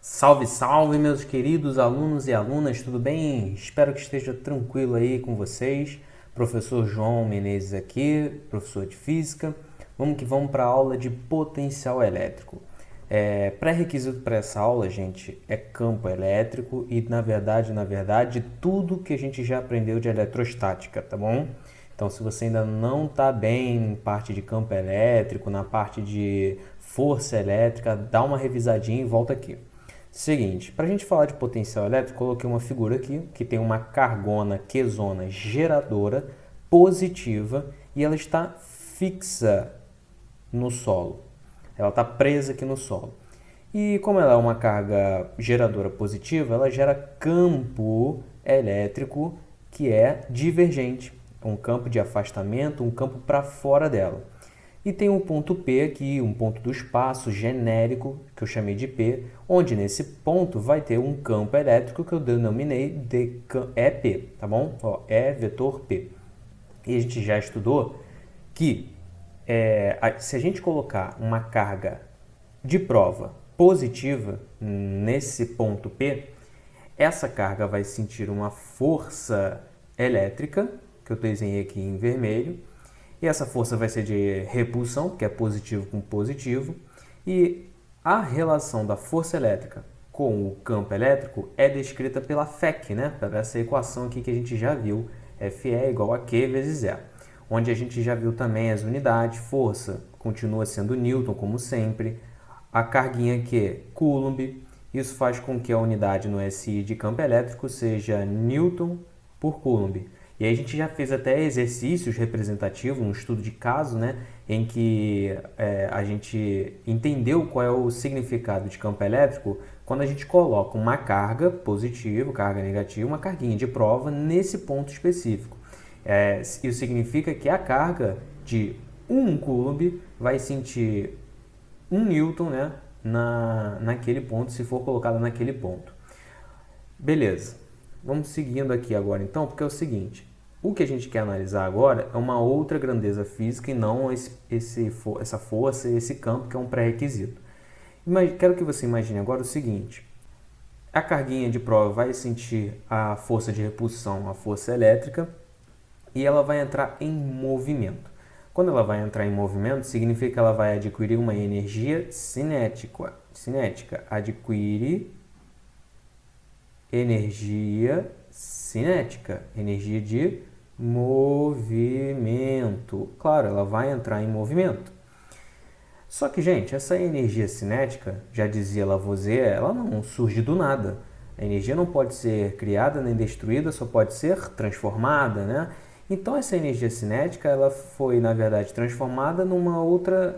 Salve, salve, meus queridos alunos e alunas, tudo bem? Espero que esteja tranquilo aí com vocês. Professor João Menezes aqui, professor de Física. Vamos que vamos para a aula de potencial elétrico. Pré-requisito para essa aula, gente, é campo elétrico e, na verdade, tudo que a gente já aprendeu de eletrostática, tá bom? Então, se você ainda não está bem em parte de campo elétrico, na parte de força elétrica, dá uma revisadinha e volta aqui. Seguinte, para a gente falar de potencial elétrico, coloquei uma figura aqui que tem uma cargona quesona geradora positiva e ela está fixa no solo. Ela está presa aqui no solo. E como ela é uma carga geradora positiva, ela gera campo elétrico que é divergente, um campo de afastamento, um campo para fora dela. E tem um ponto P aqui, um ponto do espaço genérico, que eu chamei de P, onde nesse ponto vai ter um campo elétrico que eu denominei de EP, tá bom? Ó, E vetor P. E a gente já estudou que se a gente colocar uma carga de prova positiva nesse ponto P, essa carga vai sentir uma força elétrica, que eu desenhei aqui em vermelho, e essa força vai ser de repulsão, que é positivo com positivo, e a relação da força elétrica com o campo elétrico é descrita pela FEC, né? Pela essa equação aqui que a gente já viu, Fe igual a Q vezes zero, onde a gente já viu também as unidades, força continua sendo Newton, como sempre, a carguinha aqui é Coulomb, isso faz com que a unidade no SI de campo elétrico seja Newton por Coulomb. E aí a gente já fez até exercícios representativos, um estudo de caso, né, em que a gente entendeu qual é o significado de campo elétrico quando a gente coloca uma carga positiva, carga negativa, uma carguinha de prova nesse ponto específico. Isso significa que a carga de 1 Coulomb vai sentir 1 Newton, né, naquele ponto, se for colocada naquele ponto. Beleza, vamos seguindo aqui agora então, porque é o seguinte, o que a gente quer analisar agora é uma outra grandeza física e não essa força e esse campo que é um pré-requisito. Quero que você imagine agora o seguinte, a carguinha de prova vai sentir a força de repulsão, a força elétrica, e ela vai entrar em movimento. Quando ela vai entrar em movimento, significa que ela vai adquirir uma energia cinética. Adquire energia cinética, energia de movimento. Claro, ela vai entrar em movimento. Só que, gente, essa energia cinética, já dizia Lavoisier, ela não surge do nada. A energia não pode ser criada nem destruída, só pode ser transformada, né? Então, essa energia cinética, ela foi, na verdade, transformada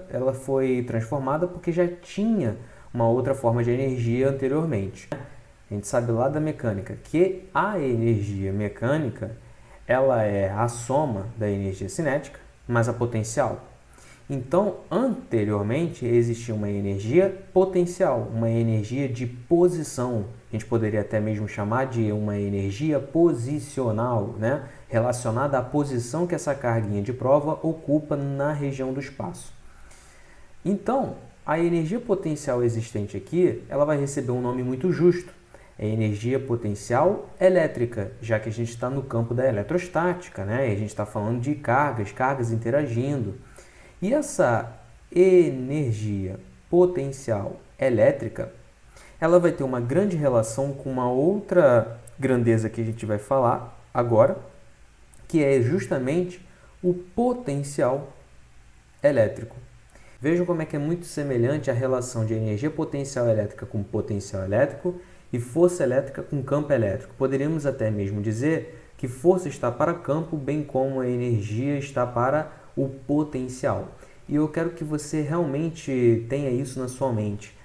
ela foi transformada porque já tinha uma outra forma de energia anteriormente. A gente sabe lá da mecânica que a energia mecânica, ela é a soma da energia cinética mais a potencial. Então, anteriormente, existia uma energia potencial, uma energia de posição. A gente poderia até mesmo chamar de uma energia posicional, né? Relacionada à posição que essa carguinha de prova ocupa na região do espaço. Então, a energia potencial existente aqui, ela vai receber um nome muito justo. É energia potencial elétrica, já que a gente está no campo da eletrostática, né? E a gente está falando de cargas interagindo. E essa energia potencial elétrica, ela vai ter uma grande relação com uma outra grandeza que a gente vai falar agora, que é justamente o potencial elétrico. Vejam como é que é muito semelhante a relação de energia potencial elétrica com potencial elétrico e força elétrica com campo elétrico. Poderíamos até mesmo dizer que força está para campo, bem como a energia está para o potencial. E eu quero que você realmente tenha isso na sua mente.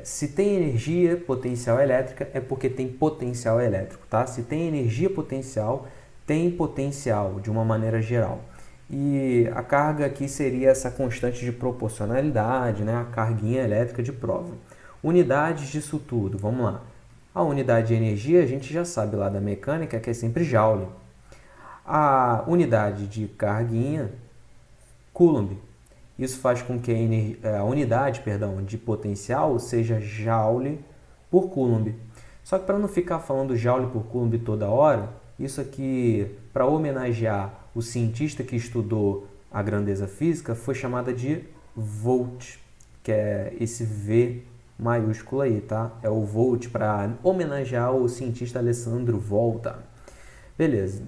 Se tem energia potencial elétrica, é porque tem potencial elétrico, tá? Se tem energia potencial, tem potencial de uma maneira geral. E a carga aqui seria essa constante de proporcionalidade, né? A carguinha elétrica de prova. Unidades disso tudo, vamos lá. A unidade de energia a gente já sabe lá da mecânica que é sempre Joule. A unidade de carguinha, Coulomb. Isso faz com que a unidade de potencial seja Joule por Coulomb. Só que para não ficar falando Joule por Coulomb toda hora, isso aqui, para homenagear o cientista que estudou a grandeza física, foi chamada de Volt, que é esse V maiúsculo aí, tá? É o Volt para homenagear o cientista Alessandro Volta. Beleza.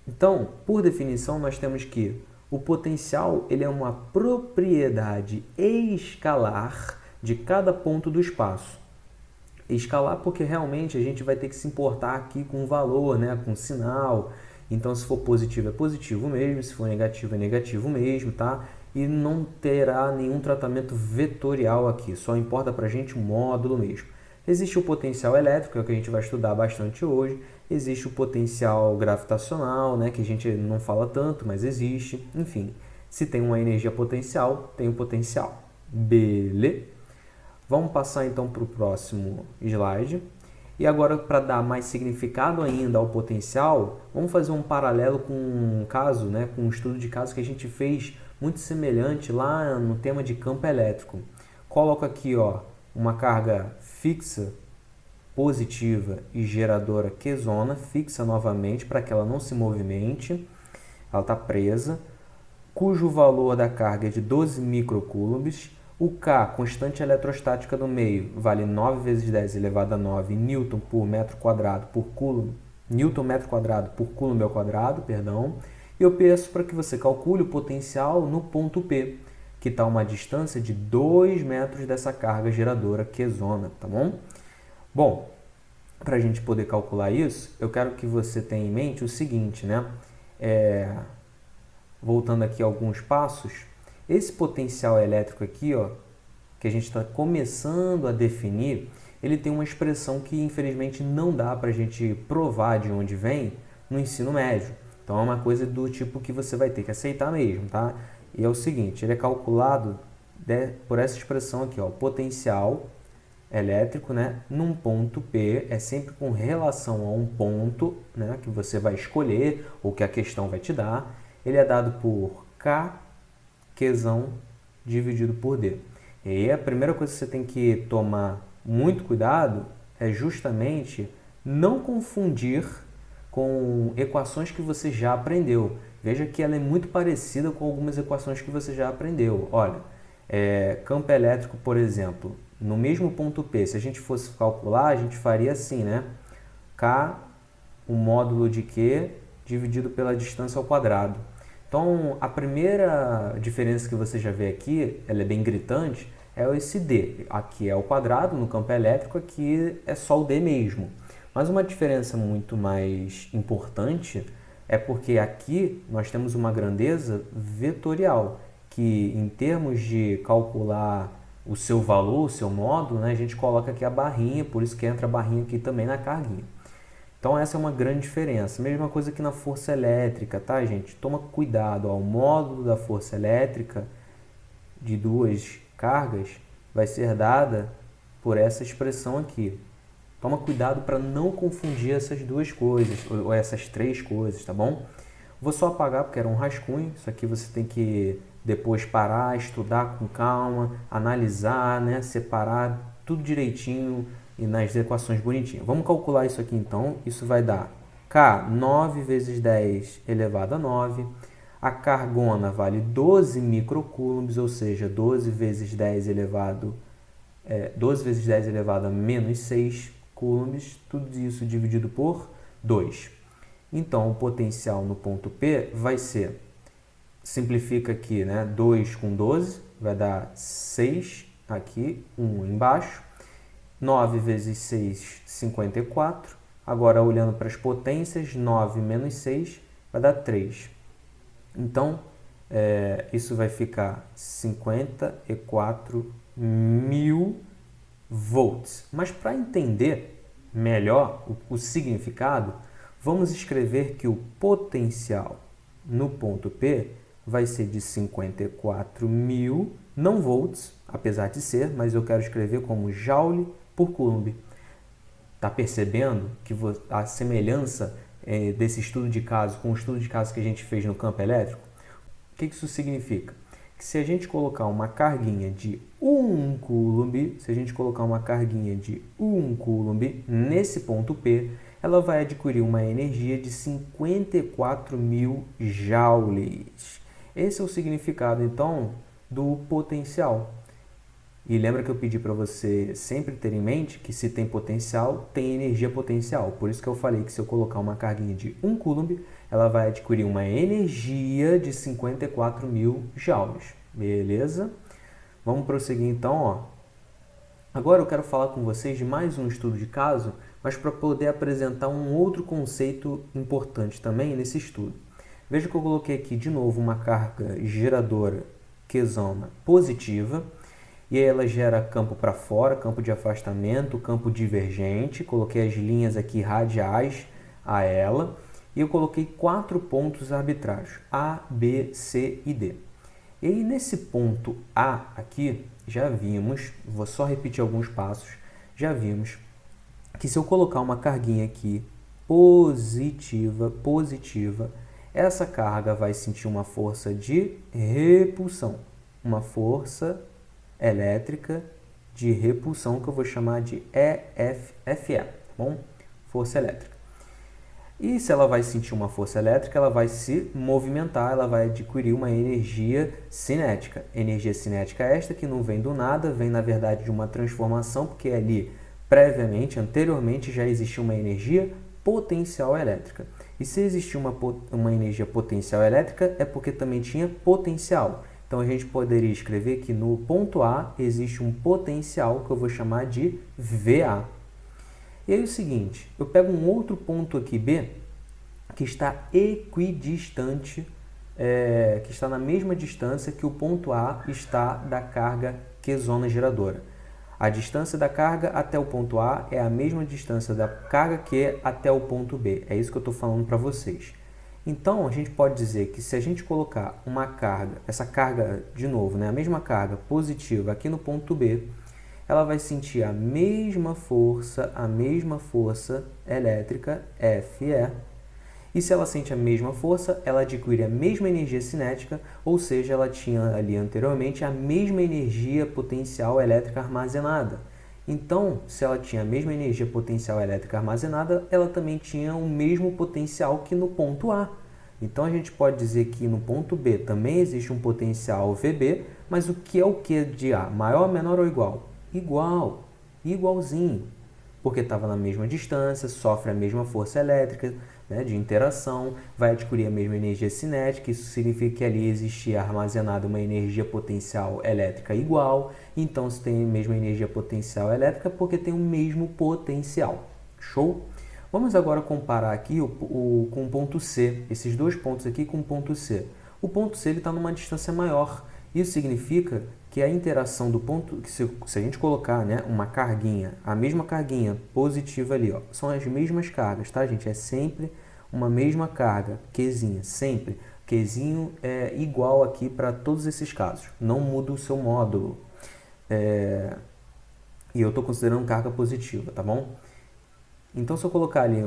Então, por definição, nós temos que o potencial ele é uma propriedade escalar de cada ponto do espaço. Escalar porque realmente a gente vai ter que se importar aqui com o valor, né? Com o sinal. Então, se for positivo é positivo mesmo, se for negativo é negativo mesmo, tá? E não terá nenhum tratamento vetorial aqui, só importa para a gente o módulo mesmo. Existe o potencial elétrico, é o que a gente vai estudar bastante hoje. Existe o potencial gravitacional, né, que a gente não fala tanto, mas existe. Enfim, se tem uma energia potencial, tem o potencial. Beleza? Vamos passar então para o próximo slide. E agora, para dar mais significado ainda ao potencial, vamos fazer um paralelo com um caso, né, com um estudo de caso que a gente fez muito semelhante lá no tema de campo elétrico. Coloco aqui, ó, uma carga fixa positiva e geradora Q-zona, fixa novamente para que ela não se movimente, ela está presa, cujo valor da carga é de 12 microcoulombs. O K, constante eletrostática do meio, vale 9 vezes 10 elevado a 9 Newton por metro quadrado por Coulomb, Newton metro quadrado por Coulomb ao quadrado, perdão. E eu peço para que você calcule o potencial no ponto P, que está a uma distância de 2 metros dessa carga geradora Q-zona, tá bom? Bom, para a gente poder calcular isso, eu quero que você tenha em mente o seguinte, né? Voltando aqui alguns passos, esse potencial elétrico aqui, ó, que a gente está começando a definir, ele tem uma expressão que infelizmente não dá para a gente provar de onde vem no ensino médio. Então é uma coisa do tipo que você vai ter que aceitar mesmo, tá? E é o seguinte, ele é calculado por essa expressão aqui, ó, potencial elétrico, né, num ponto P, é sempre com relação a um ponto, né, que você vai escolher ou que a questão vai te dar. Ele é dado por K Qzão dividido por D. E aí a primeira coisa que você tem que tomar muito cuidado é justamente não confundir com equações que você já aprendeu. Veja que ela é muito parecida com algumas equações que você já aprendeu. Olha, campo elétrico, por exemplo, no mesmo ponto P, se a gente fosse calcular, a gente faria assim, né? K, o módulo de Q, dividido pela distância ao quadrado. Então, a primeira diferença que você já vê aqui, ela é bem gritante, é esse D. Aqui é o quadrado no campo elétrico, aqui é só o D mesmo. Mas uma diferença muito mais importante é porque aqui nós temos uma grandeza vetorial, que em termos de calcular o seu valor, o seu módulo, né, a gente coloca aqui a barrinha, por isso que entra a barrinha aqui também na carguinha. Então essa é uma grande diferença. Mesma coisa que na força elétrica, tá, gente? Toma cuidado, ó, o módulo da força elétrica de duas cargas vai ser dada por essa expressão aqui. Toma cuidado para não confundir essas duas coisas, ou essas três coisas, tá bom? Vou só apagar porque era um rascunho. Isso aqui você tem que depois parar, estudar com calma, analisar, né? Separar tudo direitinho e nas equações bonitinhas. Vamos calcular isso aqui então. Isso vai dar K, 9 vezes 10 elevado a 9. A cargona vale 12 microcoulombs, ou seja, 12 vezes 10 elevado a menos 6 coulombs. Tudo isso dividido por 2. Então, o potencial no ponto P vai ser, simplifica aqui, né? 2 com 12, vai dar 6 aqui, 1 embaixo. 9 vezes 6, 54. Agora, olhando para as potências, 9 menos 6 vai dar 3. Então, isso vai ficar 54 mil volts. Mas para entender melhor o significado, vamos escrever que o potencial no ponto P vai ser de 54 mil, não volts, apesar de ser, mas eu quero escrever como Joule por Coulomb. Está percebendo que a semelhança desse estudo de caso com o estudo de caso que a gente fez no campo elétrico? O que isso significa? que se a gente colocar uma carguinha de 1 coulomb, nesse ponto P, ela vai adquirir uma energia de 54.000 joules. Esse é o significado, então, do potencial. E lembra que eu pedi para você sempre ter em mente que se tem potencial, tem energia potencial. Por isso que eu falei que se eu colocar uma carguinha de 1 coulomb, ela vai adquirir uma energia de 54.000 joules. Beleza? Vamos prosseguir então, ó. Agora eu quero falar com vocês de mais um estudo de caso, mas para poder apresentar um outro conceito importante também nesse estudo. Veja que eu coloquei aqui de novo uma carga geradora Q-zona positiva, e aí ela gera campo para fora, campo de afastamento, campo divergente. Coloquei as linhas aqui radiais a ela e eu coloquei 4 pontos arbitrários, A, B, C e D. E aí nesse ponto A aqui, já vimos, vou só repetir alguns passos, já vimos que se eu colocar uma carguinha aqui positiva, essa carga vai sentir uma força de repulsão, uma força elétrica de repulsão que eu vou chamar de EFE, tá bom? Força elétrica. E se ela vai sentir uma força elétrica, ela vai se movimentar, ela vai adquirir uma energia cinética. Energia cinética esta que não vem do nada, vem na verdade de uma transformação, porque ali previamente, anteriormente, já existia uma energia potencial elétrica. E se existia uma energia potencial elétrica, é porque também tinha potencial. Então, a gente poderia escrever que no ponto A existe um potencial que eu vou chamar de VA. E aí é o seguinte, eu pego um outro ponto aqui, B, que está equidistante, que está na mesma distância que o ponto A está da carga Q-zona geradora. A distância da carga até o ponto A é a mesma distância da carga Q até o ponto B. É isso que eu estou falando para vocês. Então, a gente pode dizer que se a gente colocar uma carga, essa carga, de novo, né, a mesma carga positiva aqui no ponto B, ela vai sentir a mesma força elétrica, FE. E se ela sente a mesma força, ela adquire a mesma energia cinética, ou seja, ela tinha ali anteriormente a mesma energia potencial elétrica armazenada. Então, se ela tinha a mesma energia potencial elétrica armazenada, ela também tinha o mesmo potencial que no ponto A. Então, a gente pode dizer que no ponto B também existe um potencial VB, mas o que é o que de A? Maior, menor ou igual? Igual, igualzinho, porque estava na mesma distância, sofre a mesma força elétrica, né, de interação, vai adquirir a mesma energia cinética, isso significa que ali existia armazenada uma energia potencial elétrica igual, então se tem a mesma energia potencial elétrica porque tem o mesmo potencial. Show? Vamos agora comparar aqui com o ponto C, esses dois pontos aqui com o ponto C. O ponto C está numa distância maior, isso significa que a interação do ponto, que se a gente colocar, né, uma carguinha, a mesma carguinha positiva ali, ó, são as mesmas cargas, tá, gente? É sempre uma mesma carga, Qzinha, sempre. Qzinho é igual aqui para todos esses casos, não muda o seu módulo. E eu estou considerando carga positiva, tá bom? Então, se eu colocar ali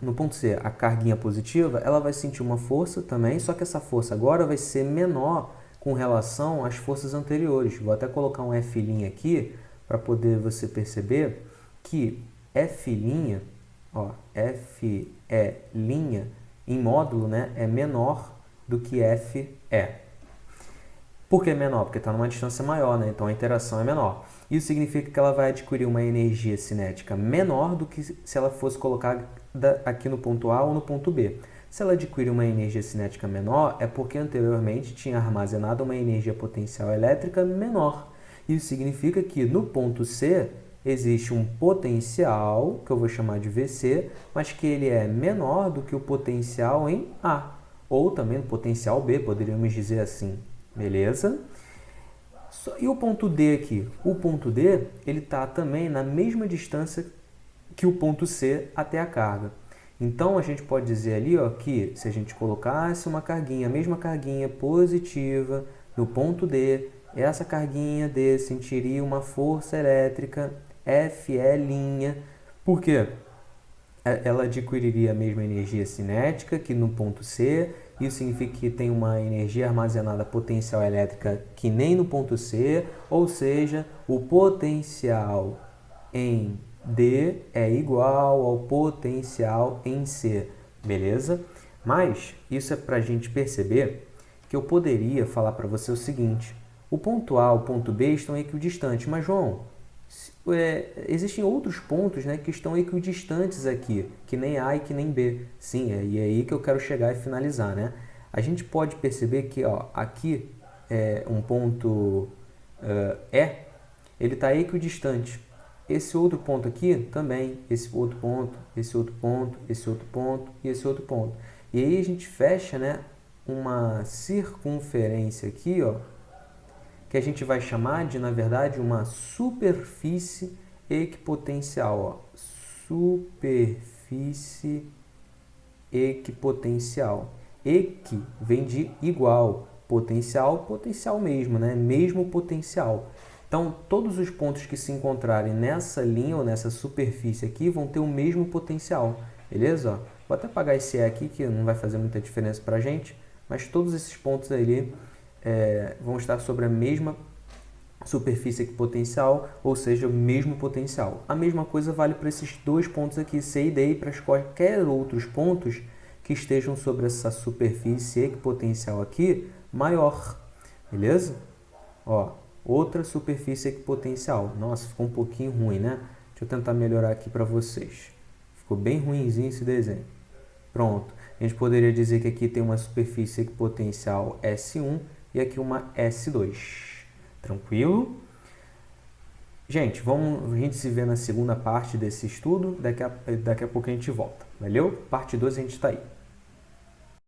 no ponto C a carguinha positiva, ela vai sentir uma força também, só que essa força agora vai ser menor com relação às forças anteriores. Vou até colocar um F' aqui para poder você perceber que F', ó, Fe' em módulo, né, é menor do que Fe. Por que menor? Porque está numa distância maior, né? Então a interação é menor. Isso significa que ela vai adquirir uma energia cinética menor do que se ela fosse colocada aqui no ponto A ou no ponto B. Se ela adquirir uma energia cinética menor, é porque anteriormente tinha armazenado uma energia potencial elétrica menor. Isso significa que no ponto C existe um potencial, que eu vou chamar de VC, mas que ele é menor do que o potencial em A, ou também o potencial B, poderíamos dizer assim. Beleza? E o ponto D aqui? O ponto D ele está também na mesma distância que o ponto C até a carga. Então, a gente pode dizer ali, ó, que se a gente colocasse uma carguinha, a mesma carguinha positiva no ponto D, essa carguinha D sentiria uma força elétrica Fe'. Por quê? Ela adquiriria a mesma energia cinética que no ponto C Isso significa que tem uma energia armazenada potencial elétrica que nem no ponto C, ou seja, o potencial em D é igual ao potencial em C, beleza? Mas isso é para a gente perceber que eu poderia falar para você o seguinte: o ponto A e o ponto B estão equidistantes, mas João, existem outros pontos, né, que estão equidistantes aqui, que nem A e que nem B. Sim, e é aí que eu quero chegar e finalizar, né? A gente pode perceber que ó, aqui é um ponto E, ele está equidistante. Esse outro ponto aqui também, esse outro ponto, esse outro ponto, esse outro ponto e esse outro ponto. E aí a gente fecha, né, uma circunferência aqui, ó, que a gente vai chamar de, na verdade, uma superfície equipotencial. Ó. Superfície equipotencial. Equi vem de igual, potencial, potencial mesmo, né? Mesmo potencial. Então, todos os pontos que se encontrarem nessa linha ou nessa superfície aqui vão ter o mesmo potencial, beleza? Vou até apagar esse E aqui, que não vai fazer muita diferença para a gente, mas todos esses pontos ali vão estar sobre a mesma superfície equipotencial, ou seja, o mesmo potencial. A mesma coisa vale para esses dois pontos aqui, C e D, e para quaisquer outros pontos que estejam sobre essa superfície equipotencial aqui maior, beleza? Ó, outra superfície equipotencial. Nossa, ficou um pouquinho ruim, né? Deixa eu tentar melhorar aqui para vocês. Ficou bem ruinzinho esse desenho. Pronto. A gente poderia dizer que aqui tem uma superfície equipotencial S1 e aqui uma S2. Tranquilo? Gente, a gente se vê na segunda parte desse estudo. Daqui a pouco a gente volta. Valeu? Parte 2 a gente está aí.